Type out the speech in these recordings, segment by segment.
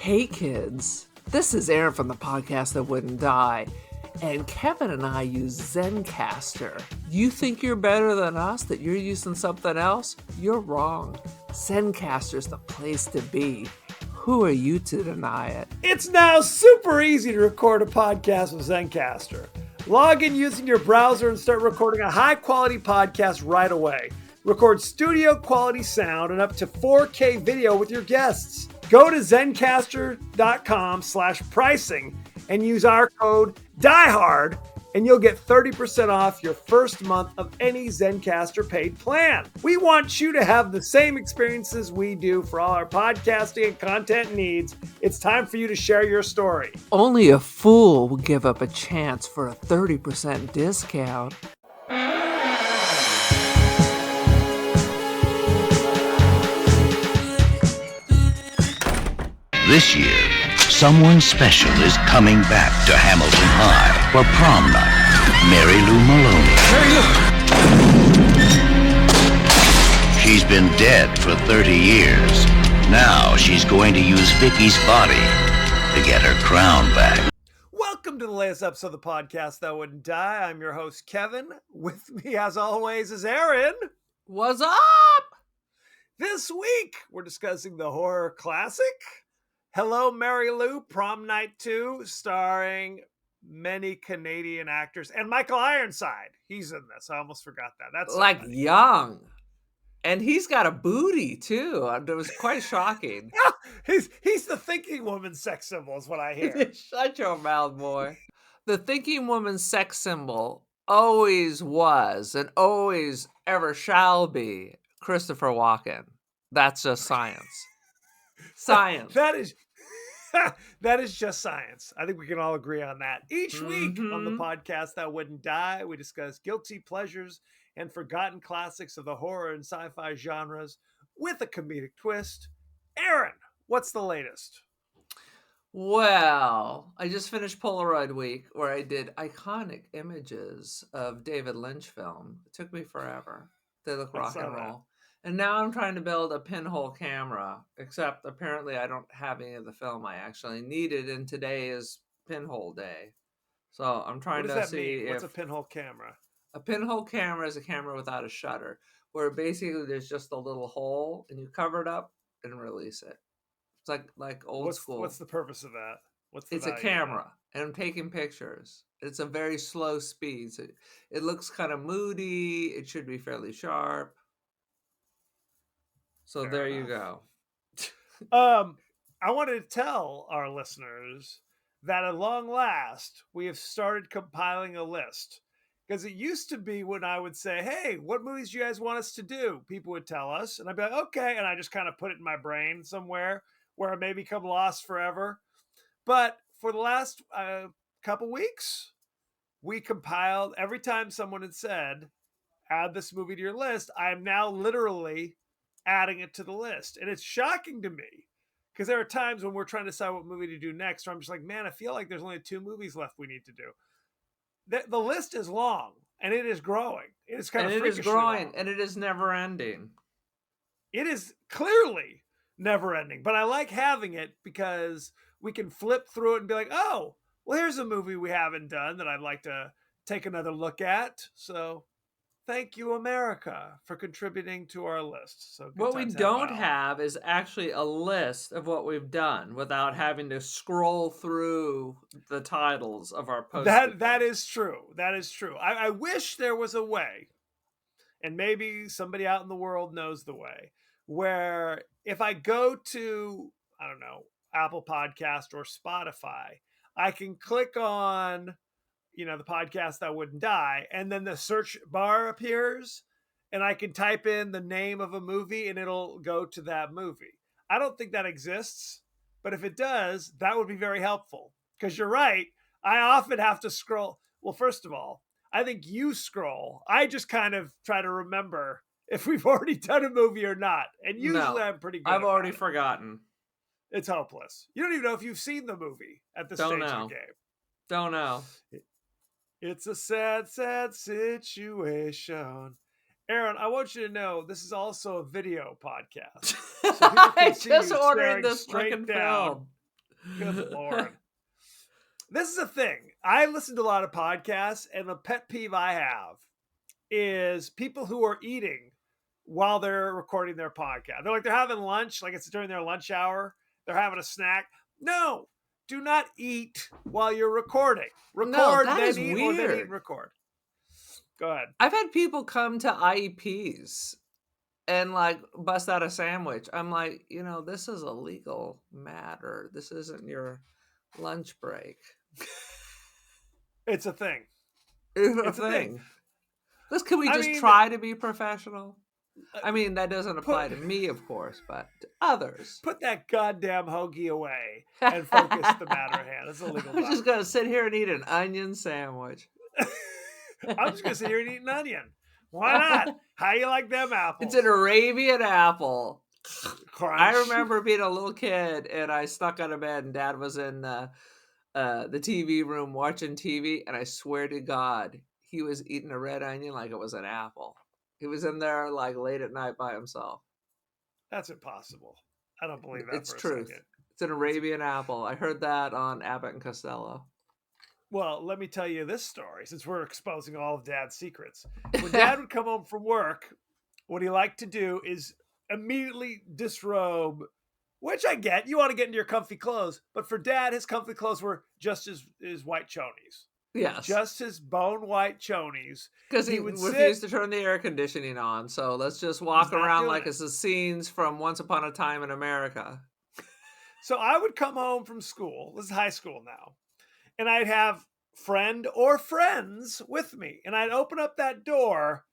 Hey kids, this is Aaron from the podcast that wouldn't die, and Kevin and I use Zencastr. You think you're better than us, that you're using something else? You're wrong. Zencastr's the place to be. Who are you to deny it? It's now super easy to record a podcast with Zencastr. Log in using your browser and start recording a high-quality podcast right away. Record studio-quality sound and up to 4K video with your guests. Go to zencastr.com/pricing and use our code DIEHARD and you'll get 30% off your first month of any Zencastr paid plan. We want you to have the same experiences we do for all our podcasting and content needs. It's time for you to share your story. Only a fool would give up a chance for a 30% discount. This year, someone special is coming back to Hamilton High for prom night. Mary Lou Maloney. She's been dead for 30 years. Now she's going to use Vicky's body to get her crown back. Welcome to the latest episode of the podcast that wouldn't die. I'm your host, Kevin. With me, as always, is Aaron. What's up? This week, we're discussing the horror classic, Hello, Mary Lou, Prom Night II, starring many Canadian actors. And Michael Ironside, he's in this. I almost forgot that. That's like so young. And he's got a booty, too. It was quite shocking. he's the thinking woman sex symbol is what I hear. Shut your mouth, boy. The thinking woman sex symbol always was and always ever shall be Christopher Walken. That's just science. Science. That is just science. I think we can all agree on that. Each week on the podcast that wouldn't die, we discuss guilty pleasures and forgotten classics of the horror and sci-fi genres with a comedic twist. Aaron, what's the latest? Well, I just finished Polaroid Week where I did iconic images of David Lynch film. It took me forever. They look rock and roll. And now I'm trying to build a pinhole camera, except apparently I don't have any of the film I actually needed, and today is pinhole day. So I'm trying to see what's a pinhole camera? A pinhole camera is a camera without a shutter, where basically there's just a little hole, and you cover it up and release it. It's like old school. What's the purpose of that? It's a camera, and I'm taking pictures. It's a very slow speed. So it looks kind of moody. It should be fairly sharp. So there you go. I wanted to tell our listeners that at long last, we have started compiling a list. Because it used to be when I would say, hey, what movies do you guys want us to do? People would tell us. And I'd be like, okay. And I just kind of put it in my brain somewhere where it may become lost forever. But for the last couple weeks, we compiled every time someone had said, add this movie to your list. I am now literally adding it to the list. And it's shocking to me because there are times when we're trying to decide what movie to do next where I'm just like, man, I feel like there's only 2 movies left we need to do. The list is long and it is growing. It is kind of growing and it is never ending. It is clearly never ending, but I like having it because we can flip through it and be like, oh, well, here's a movie we haven't done that I'd like to take another look at. So thank you, America, for contributing to our list. So what we don't have is actually a list of what we've done without having to scroll through the titles of our posts. That is true. That is true. I wish there was a way, and maybe somebody out in the world knows the way, where if I go to, I don't know, Apple Podcast or Spotify, I can click on the podcast that wouldn't die, and then the search bar appears and I can type in the name of a movie and it'll go to that movie. I don't think that exists, but if it does, that would be very helpful because you're right. I often have to scroll. Well, first of all, I think you scroll. I just kind of try to remember if we've already done a movie or not. And usually I'm pretty good. I've already forgotten. It's hopeless. You don't even know if you've seen the movie at this stage of the game. Don't know. It's a sad, sad situation. Aaron, I want you to know this is also a video podcast. So I just ordered this fucking film. Good Lord. This is a thing. I listen to a lot of podcasts, and the pet peeve I have is people who are eating while they're recording their podcast. They're having lunch, like it's during their lunch hour. They're having a snack. No, do not eat while you're recording. No, Record, that then is eat, or then eat weird. and record. Go ahead. I've had people come to IEPs and like bust out a sandwich. I'm like, this is a legal matter. This isn't your lunch break. It's a thing. It's a thing. Can we just try to be professional? I mean, that doesn't apply to me, of course, but to others. Put that goddamn hoagie away and focus the matter at hand. It's a legal matter. I'm just going to sit here and eat an onion sandwich. I'm just going to sit here and eat an onion. Why not? How you like them apples? It's an Arabian apple. Crunch. I remember being a little kid and I snuck out of bed and Dad was in the TV room watching TV, and I swear to God, he was eating a red onion like it was an apple. He was in there like late at night by himself. That's impossible. I don't believe that. It's for truth. A second. It's an Arabian apple. I heard that on Abbott and Costello. Well, let me tell you this story, since we're exposing all of Dad's secrets. When Dad would come home from work, what he liked to do is immediately disrobe, which I get. You want to get into your comfy clothes. But for Dad, his comfy clothes were just his white chonies. Yes. Just his bone white chonies. Because he refused to turn the air conditioning on. So let's just walk around like it's the scenes from Once Upon a Time in America. So I would come home from school. This is high school now. And I'd have friend or friends with me. And I'd open up that door,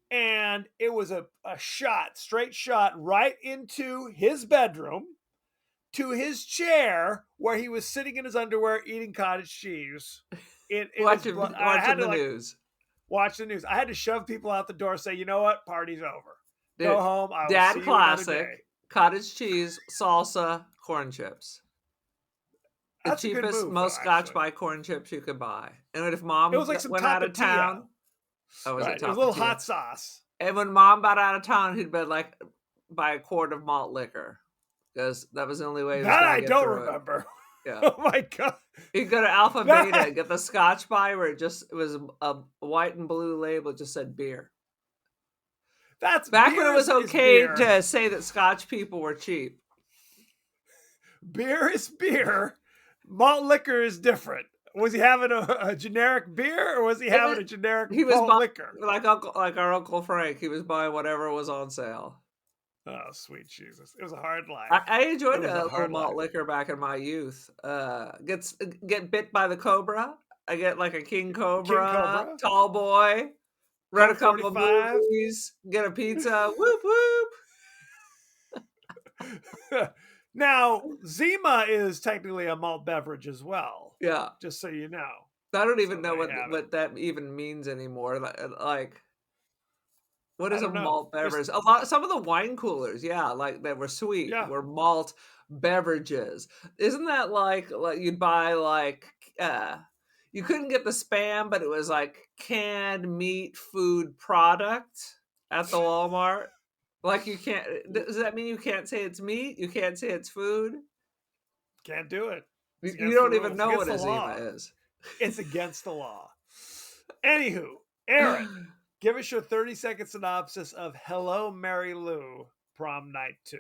and it was a straight shot right into his bedroom, to his chair where he was sitting in his underwear eating cottage cheese. Watching the news. Watch the news. I had to shove people out the door, say, you know what? Party's over. Dude, go home. I will Dad see classic. You another day. Cottage cheese, salsa, corn chips. That's the cheapest, most Scotch by corn chips you could buy. And if Mom went out of town, it was a little hot sauce. And when Mom got out of town, he'd been like, buy a quart of malt liquor, because that was the only way. That I don't remember. Yeah. Oh my God. He'd go to Alpha Beta and get the Scotch by where it was a white and blue label, just said beer. That's back when it was okay to say that Scotch people were cheap. Beer is beer. Malt liquor is different. Was he having a generic beer, or was he having a generic malt liquor? Like our Uncle Frank, he was buying whatever was on sale. Oh, sweet Jesus. It was a hard life. I enjoyed a little malt liquor back in my youth. Get bit by the cobra. I get like a king cobra. Tall boy. Run a couple of movies. Get a pizza. Whoop, whoop. Now, Zima is technically a malt beverage as well. Yeah. Just so you know. I don't even know what that even means anymore. Like, what is a malt beverage? Some of the wine coolers, like that were sweet, were malt beverages. Isn't that like you'd buy you couldn't get the Spam, but it was like canned meat food product at the Walmart. Like you can't. Does that mean you can't say it's meat? You can't say it's food? Can't do it. You don't even know what a Zima is. It's against the law. Anywho, Aaron. Give us your 30-second synopsis of Hello, Mary Lou, Prom Night II.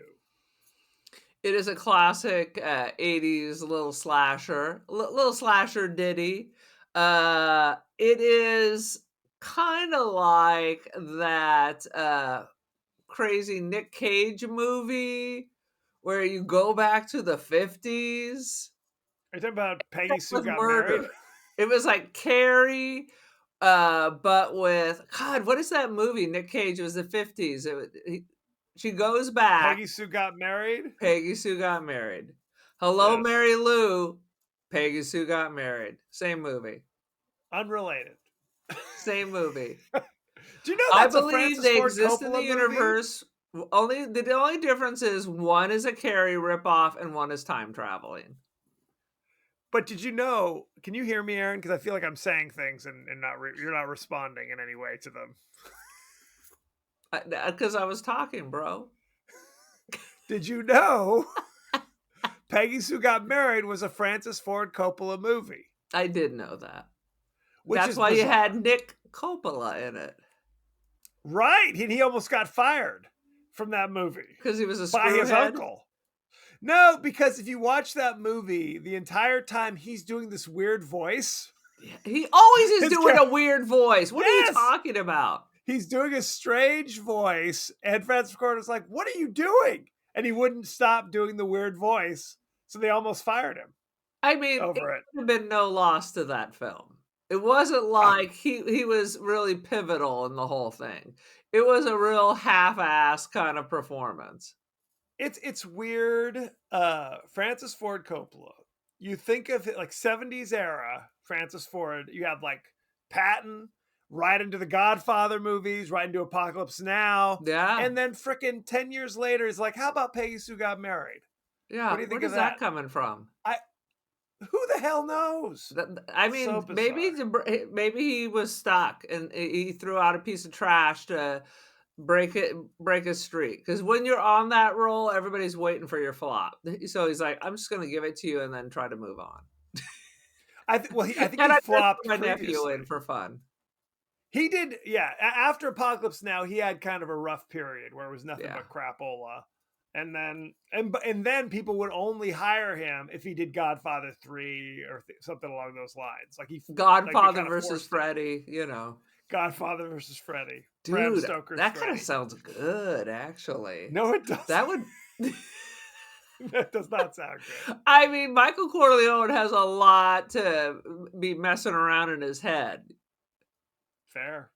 It is a classic 80s little slasher ditty. It is kind of like that crazy Nick Cage movie where you go back to the 50s. Are you talking about Peggy Sue Got Married? It was like Carrie... but with God, what is that movie? Nick Cage, it was the 50s. She goes back. Peggy Sue Got Married. Peggy Sue Got Married. Hello, yes. Mary Lou. Peggy Sue Got Married. Same movie. Unrelated. Same movie. Do you know I believe they exist in the universe. The only difference is one is a Carrie ripoff and one is time traveling. But did you know? Can you hear me, Aaron? Because I feel like I'm saying things and you're not responding in any way to them. Because I was talking, bro. Did you know Peggy Sue Got Married was a Francis Ford Coppola movie. I did know that. Which That's is why bizarre. you had Nick Coppola in it. Right. He almost got fired from that movie. Because he was a by his screwhead? uncle. No, because if you watch that movie, the entire time he's doing this weird voice. He always is doing a weird voice. What are you talking about? He's doing a strange voice, and Francis Ford was like, "What are you doing?" And he wouldn't stop doing the weird voice, so they almost fired him. I mean, over it. Would have been no loss to that film. It wasn't like he was really pivotal in the whole thing. It was a real half-ass kind of performance. It's weird. Francis Ford Coppola. You think of it like 70s era Francis Ford. You have like Patton, right into the Godfather movies, right into Apocalypse Now. Yeah. And then frickin' 10 years later, he's like, how about Peggy Sue Got Married? Yeah. What do you think Where's of that? coming from? Who the hell knows? I mean, So maybe he was stuck and he threw out a piece of trash to break his streak. Because when you're on that roll, everybody's waiting for your flop. So he's like, I'm just going to give it to you and then try to move on. I think he flopped my previously. nephew in for fun. He did, yeah. After Apocalypse Now, he had kind of a rough period where it was nothing but crapola. And then people would only hire him if he did Godfather 3 or something along those lines. Like Godfather versus Freddy, you know. Godfather versus Freddy. Dude, Bram Stoker's that Freddy. kind of sounds good, actually. No, it doesn't. That would. That does not sound good. I mean, Michael Corleone has a lot to be messing around in his head. Fair.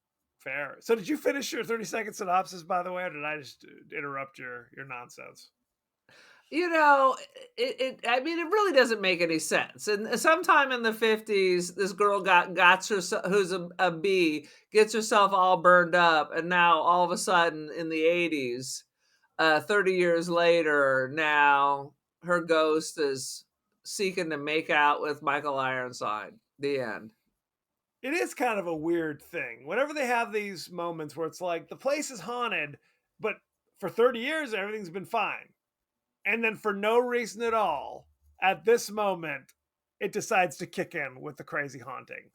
So did you finish your 30-second synopsis, by the way, or did I just interrupt your nonsense? You know, I mean, it really doesn't make any sense. And sometime in the 50s, this girl got herself, who's a bee, gets herself all burned up. And now all of a sudden in the 80s, 30 years later, now her ghost is seeking to make out with Michael Ironside. The end. It is kind of a weird thing. Whenever they have these moments where it's like the place is haunted, but for 30 years, everything's been fine. And then for no reason at all, at this moment, it decides to kick in with the crazy haunting.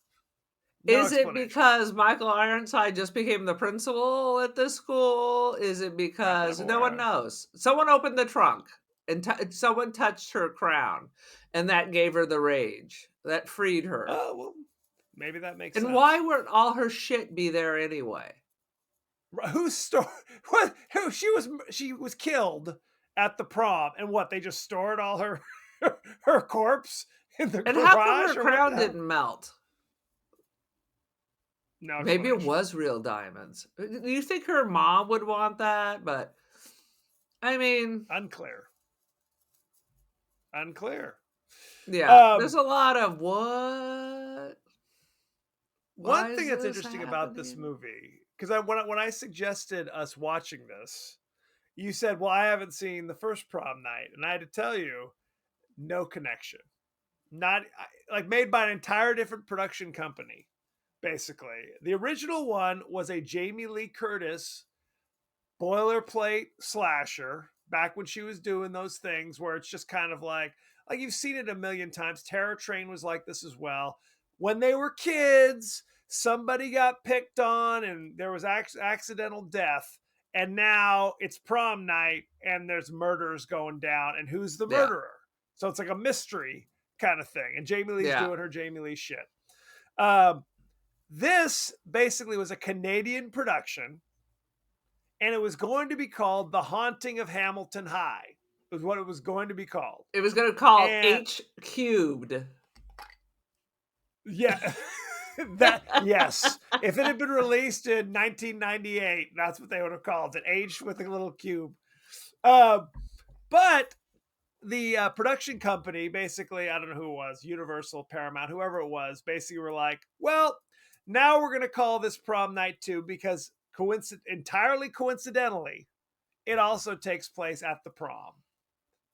No Is it because Michael Ironside just became the principal at this school? Is it because no one knows? Someone opened the trunk and someone touched her crown, and that gave her the rage. That freed her. Oh, well, maybe that makes sense. And why weren't all her shit be there anyway? Whose story? What? Who? She was killed at the prom, and what? They just stored all her corpse in the garage. And how come her crown didn't melt? No, maybe it was real diamonds. Do you think her mom would want that? But I mean, unclear. Yeah, there's a lot of what. One thing that's interesting about this movie, because when I suggested us watching this, you said, well, I haven't seen the first Prom Night. And I had to tell you, no connection. Not like made by an entire different production company, basically. The original one was a Jamie Lee Curtis boilerplate slasher back when she was doing those things where it's just kind of like you've seen it a million times. Terror Train was like this as well. When they were kids, somebody got picked on and there was accidental death. And now it's prom night and there's murders going down. And who's the murderer? So it's like a mystery kind of thing. And Jamie Lee's doing her Jamie Lee shit. This basically was a Canadian production. And it was going to be called The Haunting of Hamilton High. Was what it was going to be called. It was going to call H cubed. Yeah. Yes. If it had been released in 1998, that's what they would have called it. H with a little cube. But the production company, basically, I don't know who it was, Universal, Paramount, whoever it was, basically were like, well, now we're going to call this Prom Night II because entirely coincidentally, it also takes place at the prom.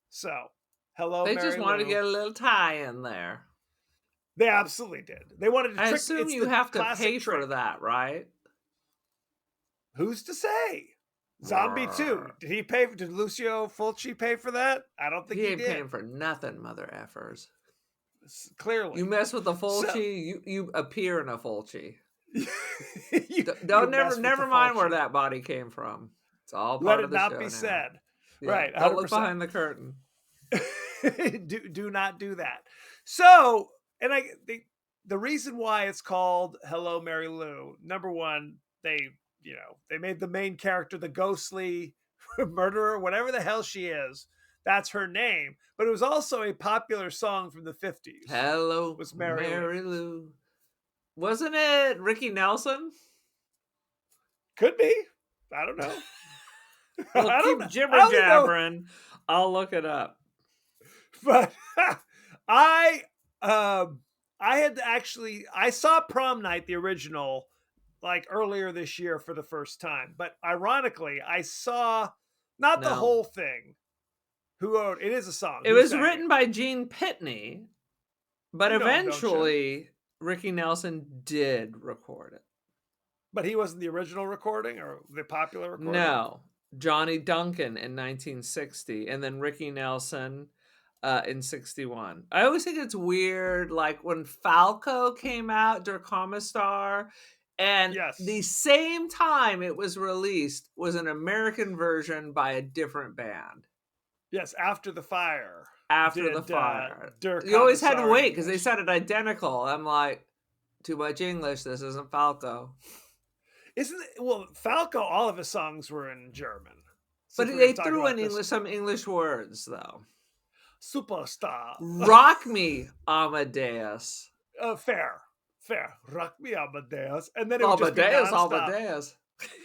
So, hello, They Mary just wanted Lou. to get a little tie in there. They absolutely did. They wanted to. I assume you have to pay for that, right? Who's to say? Zombie 2. Did he pay? Did Lucio Fulci pay for that? I don't think He he ain't did. paying for nothing, mother effers. Clearly. You mess with a Fulci, So- you appear in a Fulci. You Never mind where that body came from. It's all Let part it of the not show be now. said. Yeah, Right. 100%. Don't look behind the curtain. do not do that. So, and the reason why it's called Hello Mary Lou, number one, they made the main character the ghostly murderer, whatever the hell she is. That's her name. But it was also a popular song from the 50s. Hello, was Mary Lou. Wasn't it Ricky Nelson? Could be. I don't know. Well, keep jibber jabbering. I'll look it up. But I saw Prom Night, the original, like earlier this year for the first time. But ironically, I saw not the whole thing. Who wrote it? Is a song. It was written by Gene Pitney, but eventually Ricky Nelson did record it. But he wasn't the original recording or the popular recording? No. Johnny Duncan in 1960, and then Ricky Nelson in 61. I always think it's weird, like when Falco came out, Der Kommissar, and the same time it was released was an American version by a different band. Yes, After the Fire. After the Fire. You always had to wait because they sounded identical. I'm like, too much English. This isn't Falco. Isn't it? Well, Falco, all of his songs were in German. But they threw in some English words, though. Superstar. Rock me, Amadeus. Fair. Rock me, Amadeus. And then it would just be Amadeus.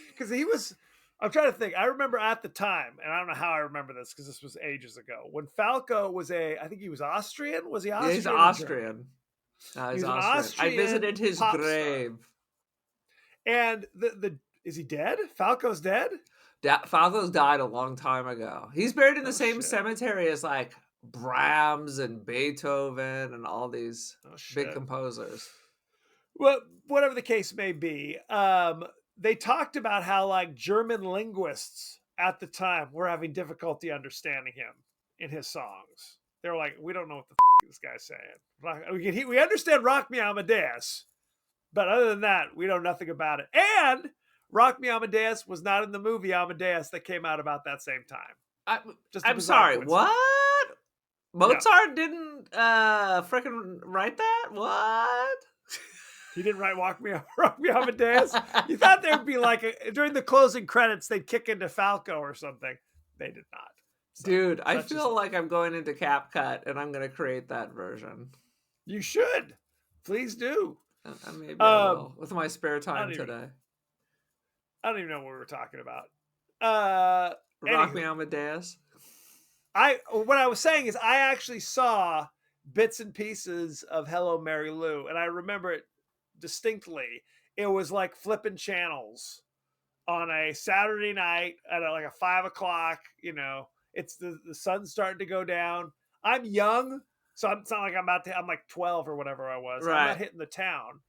Because he was... I'm trying to think. I remember at the time, and I don't know how I remember this because this was ages ago, when Falco was I think he was Austrian. Was he Austrian? Yeah, he's Austrian. No, he's Austrian. I visited his grave. And is he dead? Falco's dead? Falco's died a long time ago. He's buried in the same cemetery as like Brahms and Beethoven and all these big composers. Well, whatever the case may be, they talked about how like German linguists at the time were having difficulty understanding him in his songs. They were like, we don't know what the this guy's saying. We understand Rock Me Amadeus, but other than that, we know nothing about it. And Rock Me Amadeus was not in the movie Amadeus that came out about that same time. I'm sorry, what? Mozart didn't freaking write that? What? He didn't write Rock Me Amadeus? You thought there'd be like, during the closing credits, they'd kick into Falco or something. They did not. So, dude, I feel like I'm going into CapCut and I'm going to create that version. You should. Please do. Maybe I will, with my spare time today. I don't even know what we were talking about. Rock Me Amadeus. What I was saying is I actually saw bits and pieces of Hello Mary Lou, and I remember it distinctly. It was like flipping channels on a Saturday night at like a 5 o'clock. It's the sun's starting to go down. I'm young, so it's not like I'm like 12 or whatever I was. Right. I'm not hitting the town,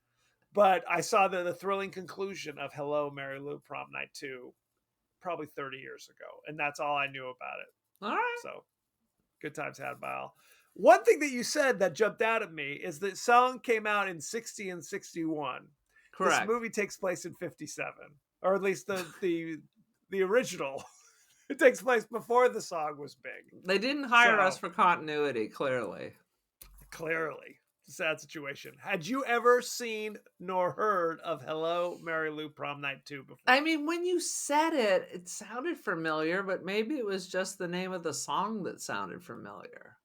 but I saw the thrilling conclusion of Hello Mary Lou Prom Night II probably 30 years ago, and that's all I knew about it. All right. So good times had by all. One thing that you said that jumped out at me is the song came out in 60 and 61. Correct. This movie takes place in 57, or at least the original. It takes place before the song was big. They didn't hire us for continuity, clearly. Clearly. It's a sad situation. Had you ever seen nor heard of Hello Mary Lou Prom Night 2 before? I mean, when you said it, it sounded familiar, but maybe it was just the name of the song that sounded familiar.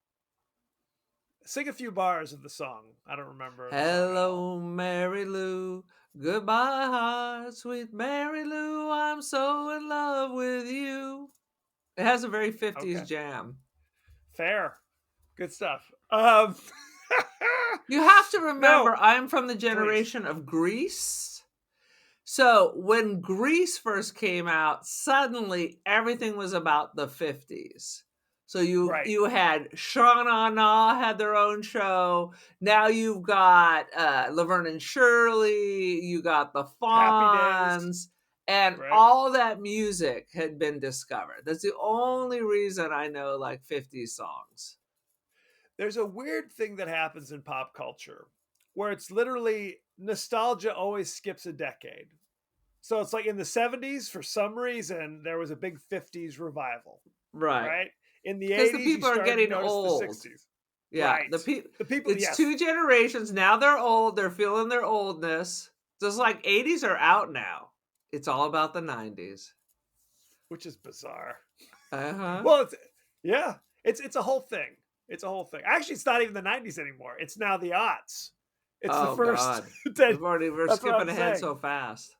Sing a few bars of the song. I don't remember. Hello, Mary Lou. Goodbye, heart, sweet Mary Lou. I'm so in love with you. It has a very 50s jam. Fair. Good stuff. You have to remember, I'm from the generation of Grease. So when Grease first came out, suddenly everything was about the 50s. So you had Shauna Na had their own show. Now you've got Laverne and Shirley. You got the Fonz. And Right. all that music had been discovered. That's the only reason I know like 50 songs. There's a weird thing that happens in pop culture where it's literally nostalgia always skips a decade. So it's like in the 70s, for some reason, there was a big 50s revival, Right. right? In the Because the 80s, you people are started to getting notice the old. 60s. Yeah, Right. The people, it's yes, 2 generations. Now they're old, they're feeling their oldness. Just like 80s are out now. It's all about the 90s. which is bizarre. Uh-huh. Well, it's a whole thing. It's a whole thing. Actually, it's not even the 90s anymore. It's now the aughts. It's the Oh first God. 10. We're That's what I'm skipping ahead saying. so fast.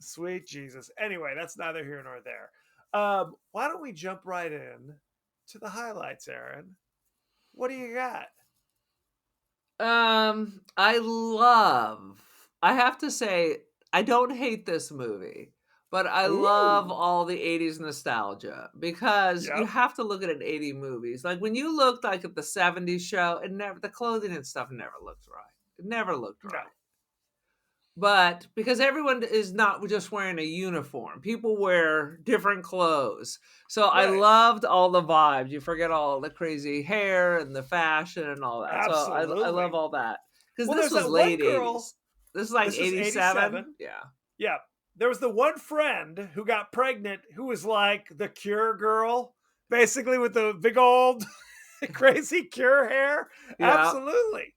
Sweet Jesus. Anyway, that's neither here nor there. Why don't we jump right in to the highlights, Aaron? What do you got? I have to say, I don't hate this movie, but I love Ooh. all the 80s nostalgia because you Yep. have to look at an 80 movies. Like when you looked like at the 70s show, the clothing and stuff never looked right. It never looked No. right. But because everyone is not just wearing a uniform, people wear different clothes. So I Right. loved all the vibes. You forget all the crazy hair and the fashion and all that. So I love Absolutely. all that. Because Well, this there's was that one late girl. 80s. This is like This was 87. 87. Yeah. Yeah. There was the one friend who got pregnant who was like the Cure girl, basically with the big old crazy Cure hair. Yeah. Absolutely.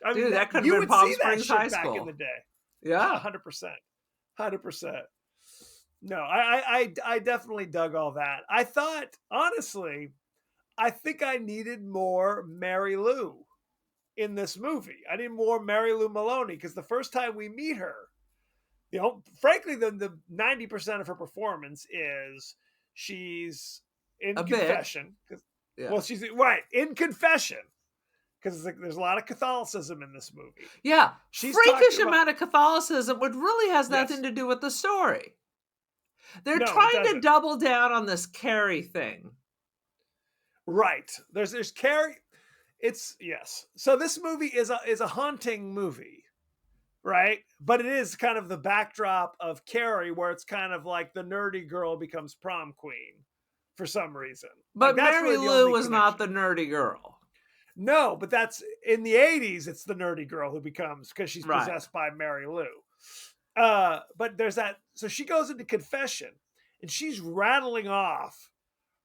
I mean, Dude, that could have you been would Palm see that Springs High shit back in School. the day. Yeah. 100%. 100%. No, I definitely dug all that. I thought, honestly, I think I needed more Mary Lou in this movie. I need more Mary Lou Maloney because the first time we meet her, frankly, the 90% of her performance is she's in A bitch. confession. Yeah. Well, she's right in confession because like, there's a lot of Catholicism in this movie. Yeah. She's Freakish talking about amount of Catholicism, which really has yes, nothing to do with the story. They're no, it trying to doesn't. double down on this Carrie thing. Right. There's Carrie. It's yes. So this movie is a haunting movie, right? But it is kind of the backdrop of Carrie, where it's kind of like the nerdy girl becomes prom queen for some reason. Like But that's Mary really the Lou only was not connection. the nerdy girl. No, but that's in the 80s, it's the nerdy girl who becomes because she's Right. possessed by Mary Lou. But there's that. So she goes into confession and she's rattling off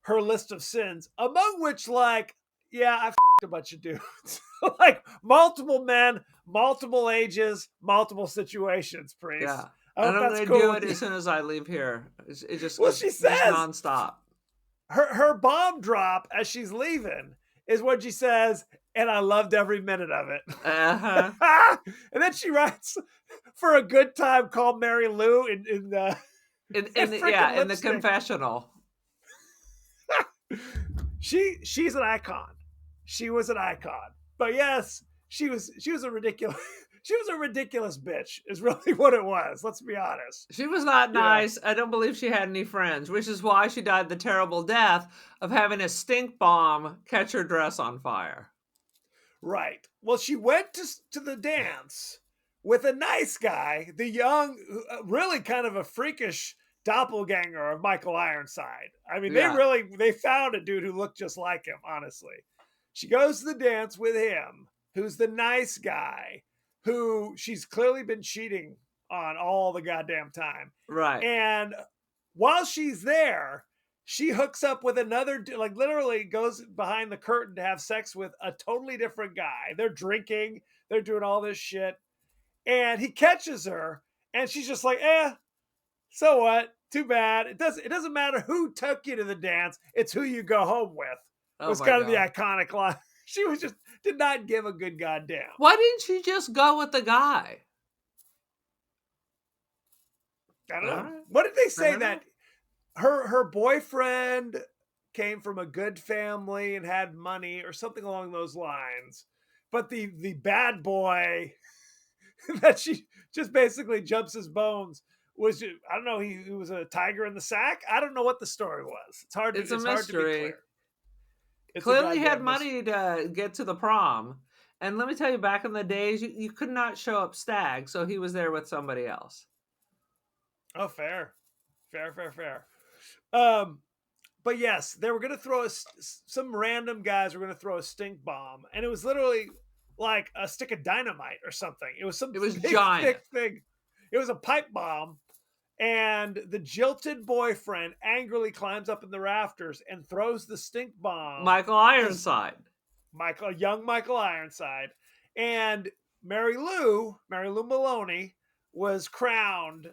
her list of sins, among which, like, yeah, I've a bunch of dudes. Like multiple men, multiple ages, multiple situations, priest. Yeah. I And hope I'm that's going to cool do with it you. as soon as I leave here. Well, she Just says nonstop. her bomb drop as she's leaving is when she says, and I loved every minute of it. Uh-huh. And then she writes, for a good time, call Mary Lou in the In the confessional. She's an icon. She was an icon. But yes, she was a ridiculous she was a ridiculous bitch is really what it was. Let's be honest. She was not You know. nice. I don't believe she had any friends, which is why she died the terrible death of having a stink bomb catch her dress on fire. Right. Well, she went to the dance with a nice guy, the young, really kind of a freakish doppelganger of Michael Ironside. I mean, Yeah. they found a dude who looked just like him, honestly. She goes to the dance with him, who's the nice guy, who she's clearly been cheating on all the goddamn time. Right. And while she's there, she hooks up with another, like literally goes behind the curtain to have sex with a totally different guy. They're drinking, they're doing all this shit. And he catches her, and she's just like, so what? Too bad. It doesn't matter who took you to the dance, it's who you go home with. Oh Was my kind of the God. iconic line. She was just did not give a good goddamn. Why didn't she just go with the guy? I don't know. Right. What did they say know. that her boyfriend came from a good family and had money or something along those lines, but the bad boy that she just basically jumps his bones was, I don't know, he was a tiger in the sack. I don't know what the story was. It's hard to be clear. It's Clearly a had goddamn money to get to the prom. And let me tell you, back in the days, you could not show up stag, so he was there with somebody else. Oh, fair. Fair. But yes, they were going to throw some random guys were going to throw a stink bomb, and it was literally like a stick of dynamite or something. It was some It was big, giant. thick thing. It was a pipe bomb, and the jilted boyfriend angrily climbs up in the rafters and throws the stink bomb. Michael Ironside. Young Michael Ironside, and Mary Lou Maloney was crowned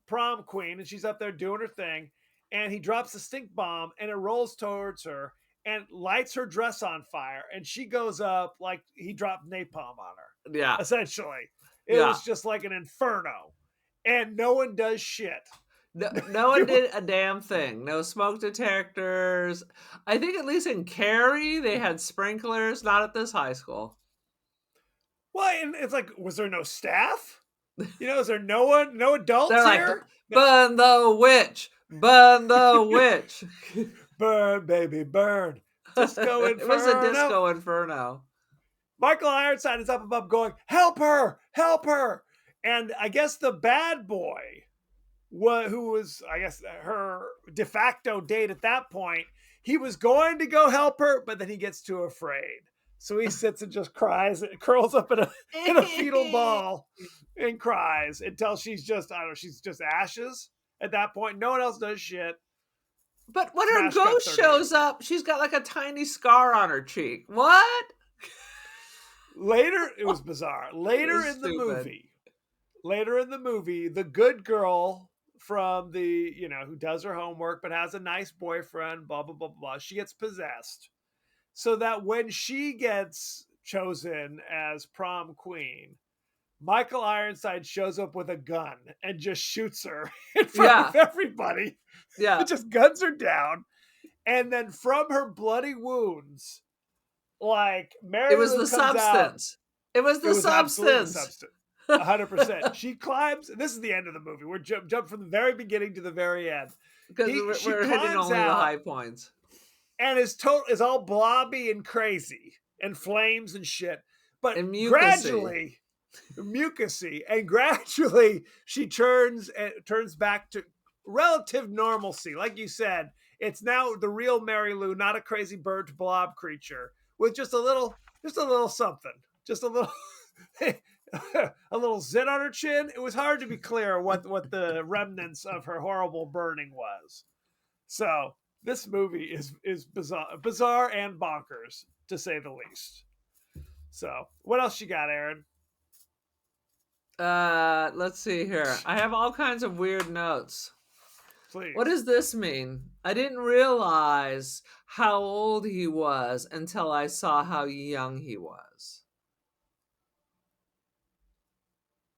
prom queen, and she's up there doing her thing. And he drops the stink bomb, and it rolls towards her and lights her dress on fire. And she goes up like he dropped napalm on her. Yeah. Essentially, it was just like an inferno, and no one does shit. No one did a damn thing. No smoke detectors. I think at least in Cary they had sprinklers. Not at this high school. Well, and it's like, was there no staff? Is there no adults They're here? Like, burn the witch. Burn the witch. Burn, baby, burn. Disco Inferno. It was a disco inferno. Michael Ironside is up above going, help her, help her. And I guess the bad boy, who was, I guess, her de facto date at that point, he was going to go help her, but then he gets too afraid. So he sits and just cries, and curls up in a fetal ball and cries until she's just, I don't know, she's just ashes at that point. No one else does shit. But when her ghost shows up, she's got like a tiny scar on her cheek. What? Later, it was bizarre. Later in the movie, the good girl from the, who does her homework but has a nice boyfriend, blah, blah, blah, blah, she gets possessed. So that when she gets chosen as prom queen, Michael Ironside shows up with a gun and just shoots her in front of everybody. Yeah. It just guns her down. And then from her bloody wounds, like Mary It was the substance. It was the substance. 100%. She climbs. This is the end of the movie. We're jump from the very beginning to the very end. Because we're hitting only the high points. And is all blobby and crazy and flames and shit. But gradually, mucusy, and gradually she turns back to relative normalcy. Like you said, it's now the real Mary Lou, not a crazy burnt blob creature with just a little something, just a little, a little zit on her chin. It was hard to be clear what the remnants of her horrible burning was. So this movie is bizarre and bonkers, to say the least. So what else you got, Aaron? Let's see here. I have all kinds of weird notes. Please. What does this mean? I didn't realize how old he was until I saw how young he was.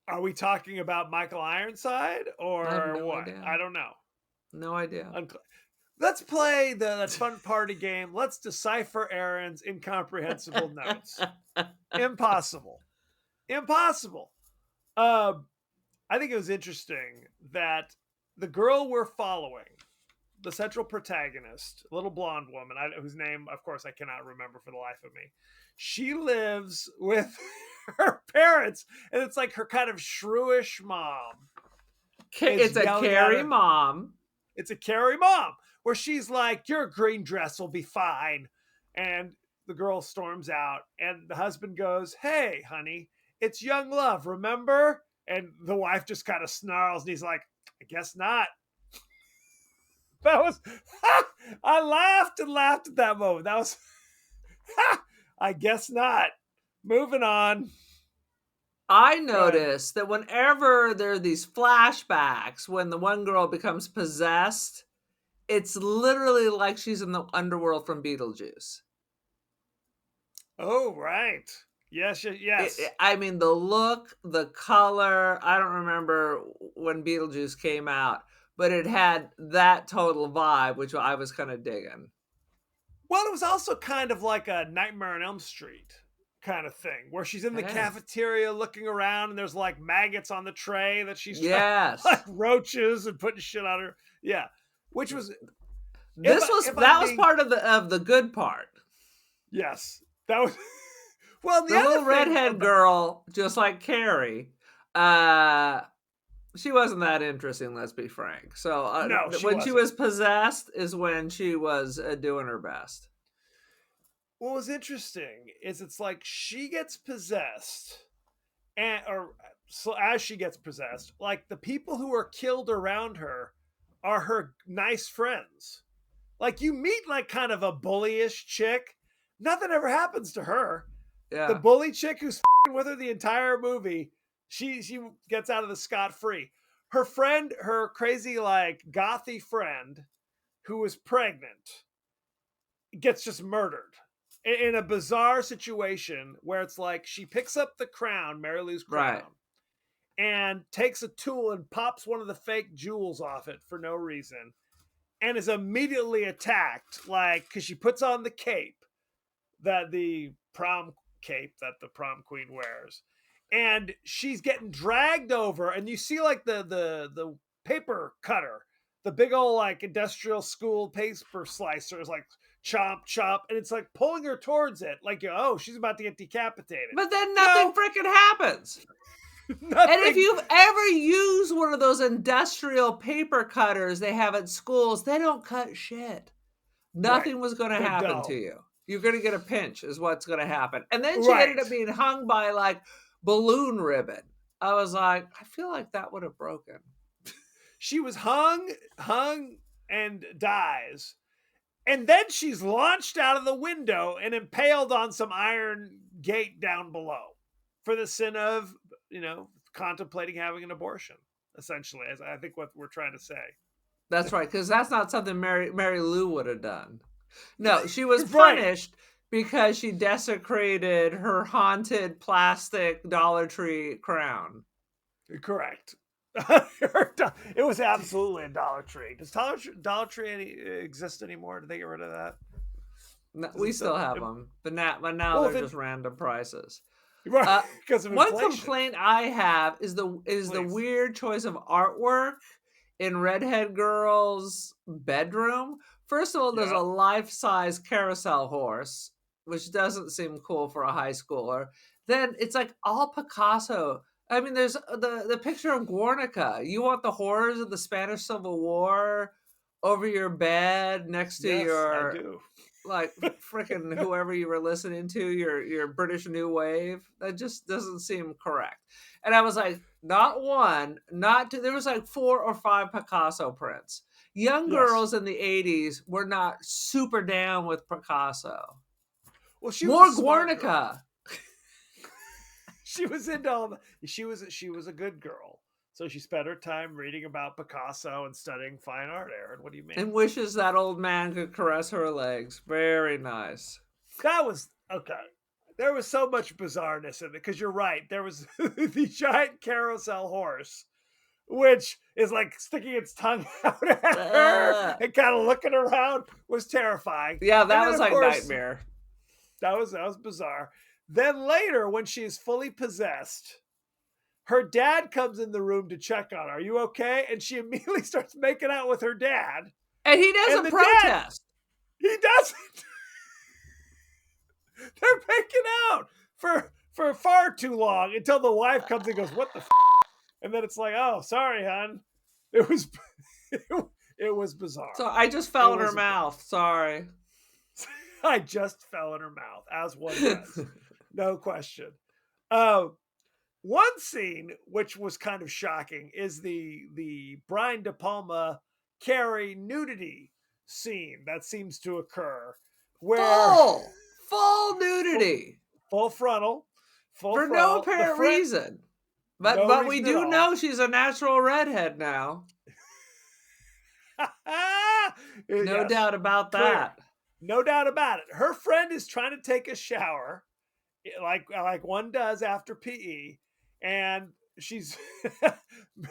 Are we talking about Michael Ironside or what? Idea. I don't know. No idea. Let's play that fun party game. Let's decipher Aaron's incomprehensible notes. Impossible. I think it was interesting that the girl we're following, the central protagonist, a little blonde woman, whose name, of course, I cannot remember for the life of me. She lives with her parents, and it's like her kind of shrewish mom. It's a Cary mom. It's a Cary mom, where she's like, your green dress will be fine. And the girl storms out, and the husband goes, hey, honey, it's young love, remember? And the wife just kind of snarls, and he's like, I guess not. That was, I laughed at that moment. That was, I guess not. Moving on. I noticed that whenever there are these flashbacks, when the one girl becomes possessed, it's literally like she's in the underworld from Beetlejuice. Oh, right. Yes. I mean, the look, the color, I don't remember when Beetlejuice came out, but it had that total vibe, which I was kind of digging. Well, it was also kind of like a Nightmare on Elm Street kind of thing, where she's in the cafeteria looking around, and there's like maggots on the tray that she's trying, like roaches and putting shit on her. Yeah, which was that was part of the good part. Yes, that was. Well, the little redhead girl, just like Carrie, She wasn't that interesting, let's be frank. So No, she when she wasn't. was possessed is when she was doing her best. What was interesting is it's like she gets possessed, and or so as she gets possessed, like the people who are killed around her are her nice friends. Like you meet like kind of a bullyish chick, nothing ever happens to her. The Yeah. bully chick who's with her the entire movie, she gets out of the scot free. Her friend, her crazy like gothy friend, who was pregnant, gets just murdered in a bizarre situation where it's like she picks up the crown, Mary Lou's Right. crown, and takes a tool and pops one of the fake jewels off it for no reason, and is immediately attacked, like because she puts on the cape, that the prom cape that the prom queen wears, and she's getting dragged over, and you see like the paper cutter, the big old like industrial school paper slicer is like chomp chomp, and it's like pulling her towards it, like oh she's about to get decapitated. But then nothing No, freaking happens. And if nothing. you've ever used one of those industrial paper cutters they have at schools, they don't cut shit. Right, Nothing was going to they're happen to dull. you. You're going to get a pinch, is what's going to happen. And then she ended Right. up being hung by like balloon ribbon. I was like, I feel like that would have broken. She was hung, and dies. And then she's launched out of the window and impaled on some iron gate down below for the sin of, contemplating having an abortion, essentially, as I think what we're trying to say. That's right, because that's not something Mary Lou would have done. No, she was Right. punished because she desecrated her haunted plastic Dollar Tree crown. Correct. It was absolutely a Dollar Tree. Does Dollar Tree exist anymore? Did they get rid of that? No, we still have them, but now Well, they're just random prices. right, because of One inflation. complaint I have is the Please. weird choice of artwork in Redhead Girl's bedroom. First of all, there's a Yeah. life-size carousel horse, which doesn't seem cool for a high schooler. Then it's like all Picasso. I mean, there's the picture of Guernica. You want the horrors of the Spanish Civil War over your bed next to Yes, your I do. like freaking whoever you were listening to, your British New Wave. That just doesn't seem correct. And I was like, not one, not two. There was like 4 or 5 Picasso prints. Young Yes. girls in the 80s were not super down with Picasso. Well, she More was a smart girl. Guernica. She was into all the, she was a good girl. So she spent her time reading about Picasso and studying fine art, Aaron. What do you mean? And wishes that old man could caress her legs. Very nice. That was okay. There was so much bizarreness in it because you're right. There was the giant carousel horse, which is like sticking its tongue out at her and kind of looking around, was terrifying. Yeah, that And then, was of like course, nightmare. That was bizarre. Then later, when she's fully possessed, her dad comes in the room to check on her. Are you okay? And she immediately starts making out with her dad. And he doesn't the protest. He doesn't. They're making out for far too long until the wife comes and goes, "What the?" And then it's like, "Oh, sorry, hon." It was it was bizarre. So I just fell in her mouth. Sorry. I just fell in her mouth, as one does. No question. One scene which was kind of shocking is the Brian De Palma Carrie nudity scene that seems to occur, where full nudity, full frontal, for no apparent reason. But we do know she's a natural redhead now. No doubt about that. No doubt about it. Her friend is trying to take a shower, like one does after PE, and she's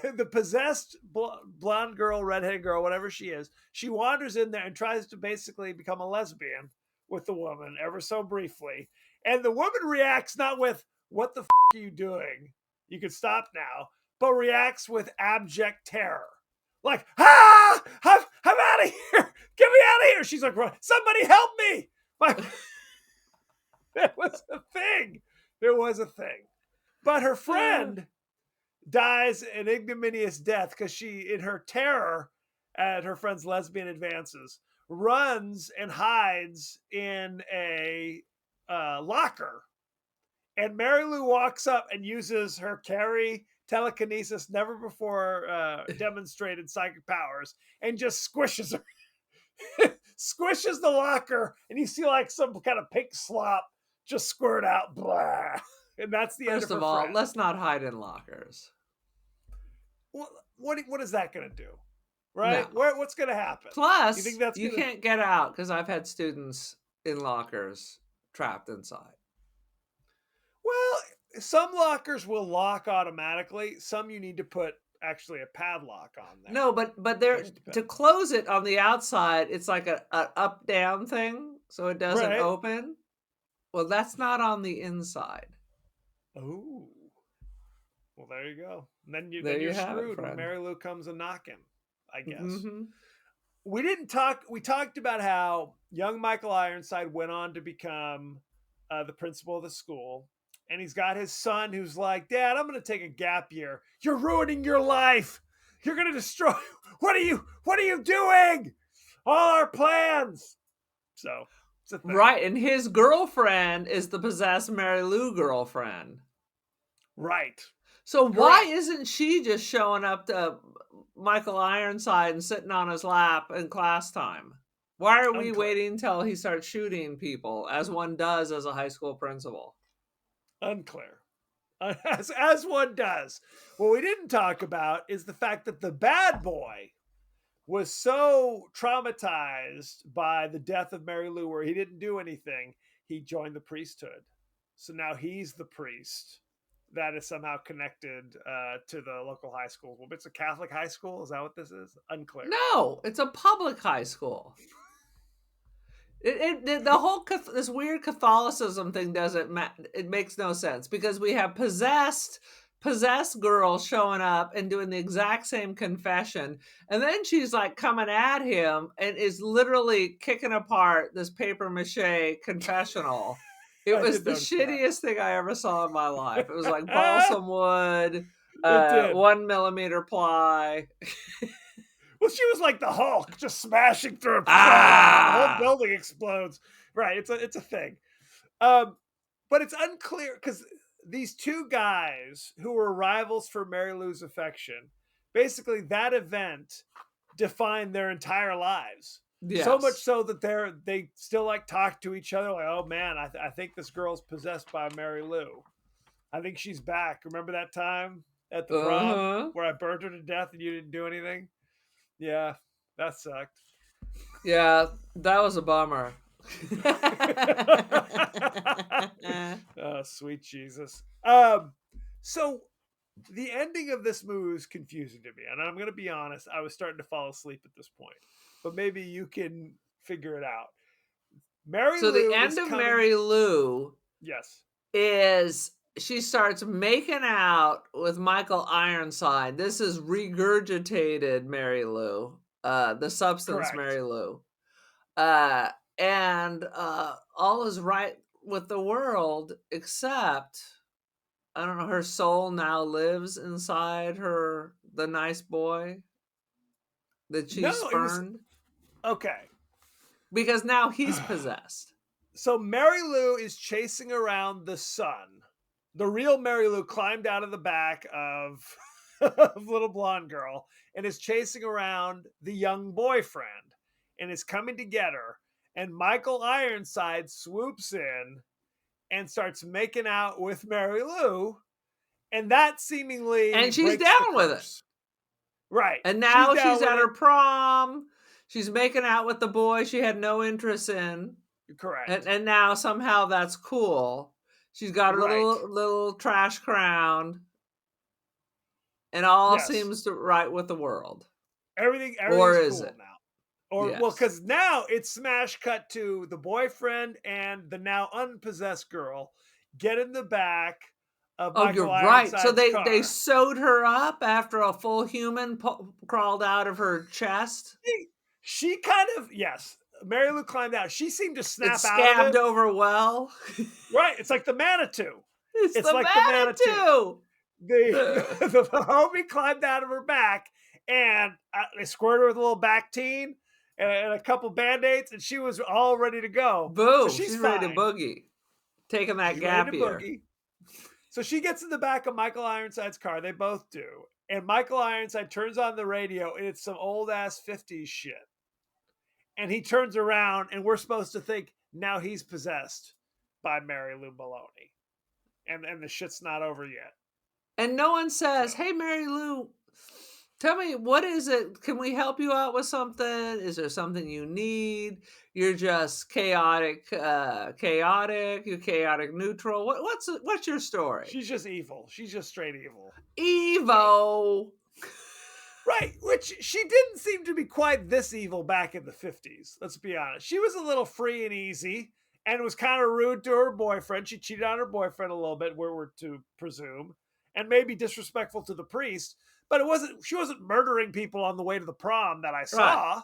the possessed blonde girl, redhead girl, whatever she is. She wanders in there and tries to basically become a lesbian with the woman ever so briefly, and the woman reacts not with "What the are you doing? You can stop now," but reacts with abject terror. Like, I'm out of here. Get me out of here. She's like, somebody help me. There was a thing. But her friend dies an ignominious death because she, in her terror at her friend's lesbian advances, runs and hides in a locker. And Mary Lou walks up and uses her carry telekinesis, never before demonstrated psychic powers, and just squishes her. Squishes the locker, and you see like some kind of pink slop just squirt out. Blah. And that's the end First of of her all, friend. let's not hide in lockers. What is that going to do? Right? No. What's going to happen? Plus, You think that's you can't get out because I've had students in lockers trapped inside. Well, some lockers will lock automatically. Some you need to put actually a padlock on there. No, but there to close it on the outside, it's like a up down thing, so it doesn't open. Well, that's not on the inside. Oh. Well, there you go. And then you're screwed when Mary Lou comes a knocking, I guess. Mm-hmm. We talked about how young Michael Ironside went on to become the principal of the school. And he's got his son who's like, Dad, I'm going to take a gap year. You're ruining your life. You're going to destroy. What are you doing? All our plans. So, it's a thing. Right. And his girlfriend is the possessed Mary Lou girlfriend. Right. So why isn't she just showing up to Michael Ironside and sitting on his lap in class time? Why are we waiting until he starts shooting people, as one does as a high school principal? Unclear. As one does. What we didn't talk about is the fact that the bad boy was so traumatized by the death of Mary Lou, where he didn't do anything, he joined the priesthood. So now he's the priest that is somehow connected to the local high school. Well, it's a Catholic high school? Is that what this is? Unclear. No, it's a public high school. The whole this weird Catholicism thing it makes no sense, because we have possessed girls showing up and doing the exact same confession, and then she's like coming at him and is literally kicking apart this paper mache confessional. It was the shittiest thing I ever saw in my life. It was like balsam wood, 1 millimeter ply. Well, she was like the Hulk, just smashing through. The whole building explodes. Right, it's a thing. But it's unclear because these two guys who were rivals for Mary Lou's affection, basically that event defined their entire lives. Yes. So much so that they still like talk to each other like, oh man, I think this girl's possessed by Mary Lou. I think she's back. Remember that time at the prom where I burned her to death and you didn't do anything? Yeah, that sucked. Yeah, that was a bummer. Oh, sweet Jesus. So the ending of this movie was confusing to me, and I'm going to be honest, I was starting to fall asleep at this point. But maybe you can figure it out. The end of Mary Lou, yes, is she starts making out with Michael Ironside. This is regurgitated Mary Lou, the substance. Correct. Mary Lou. And all is right with the world, except, I don't know, her soul now lives inside the nice boy that she spurned. Okay. Because now he's possessed. So Mary Lou is chasing around the sun. The real Mary Lou climbed out of the back of little blonde girl and is chasing around the young boyfriend and is coming to get her. And Michael Ironside swoops in and starts making out with Mary Lou. And that seemingly... And she's down with it. Right. And now she's at her prom. She's making out with the boy she had no interest in. Correct. And now somehow that's cool. She's got her little trash crown. And all seems right with the world. Everything's or is cool it now. Or well, because now it's smash cut to the boyfriend and the now unpossessed girl get in the back of Michael you're right. So car. they sewed her up after a full human crawled out of her chest. She kind of Mary Lou climbed out. She seemed to snap out of it. Over well. Right. It's like the Manitou. It's like the Manitou. the homie climbed out of her back and they squirted her with a little Bactine and a couple Band-Aids, and she was all ready to go. Boom. So she's ready to fine. boogie. Taking that She's gap ready to year. boogie. So she gets in the back of Michael Ironside's car. They both do. And Michael Ironside turns on the radio, and it's some old-ass 50s shit. And he turns around, and we're supposed to think now he's possessed by Mary Lou Maloney. And the shit's not over yet. And no one says, hey, Mary Lou, tell me, what is it? Can we help you out with something? Is there something you need? You're just chaotic. You're chaotic neutral. What's your story? She's just evil. She's just straight evil. Evo. Right, which she didn't seem to be quite this evil back in the 50s. Let's be honest. She was a little free and easy and was kind of rude to her boyfriend. She cheated on her boyfriend a little bit, we're to presume, and maybe disrespectful to the priest. But she wasn't murdering people on the way to the prom that I saw.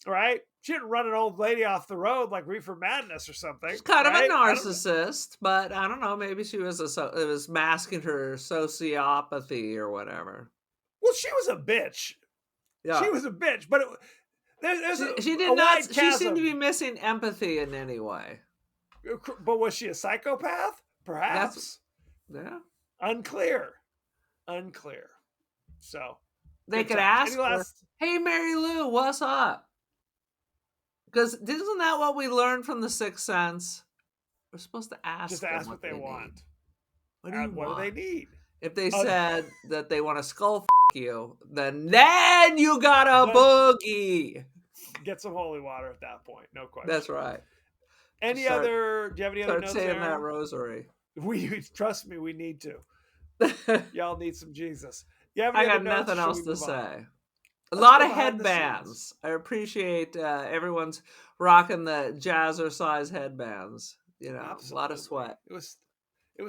Right? She didn't run an old lady off the road like Reefer Madness or something. She's kind of a narcissist, but I don't know. Maybe she was it was masking her sociopathy or whatever. Well, she was a bitch. Yeah. She was a bitch, but she seemed to be missing empathy in any way. But was she a psychopath? Perhaps. Yeah. Unclear. So they could ask her, hey, Mary Lou, what's up? Because isn't that what we learned from The Sixth Sense? We're supposed to ask just ask what they want. What do they need? If they said that they want to skull you, then you got a boogie. Get some holy water at that point. No question. That's right. Do you have any other notes? Start saying that rosary. Trust me, we need to. Y'all need some Jesus. I got nothing else to say. A lot of headbands. I appreciate everyone's rocking the jazzercise headbands. You know, absolutely. A lot of sweat. It was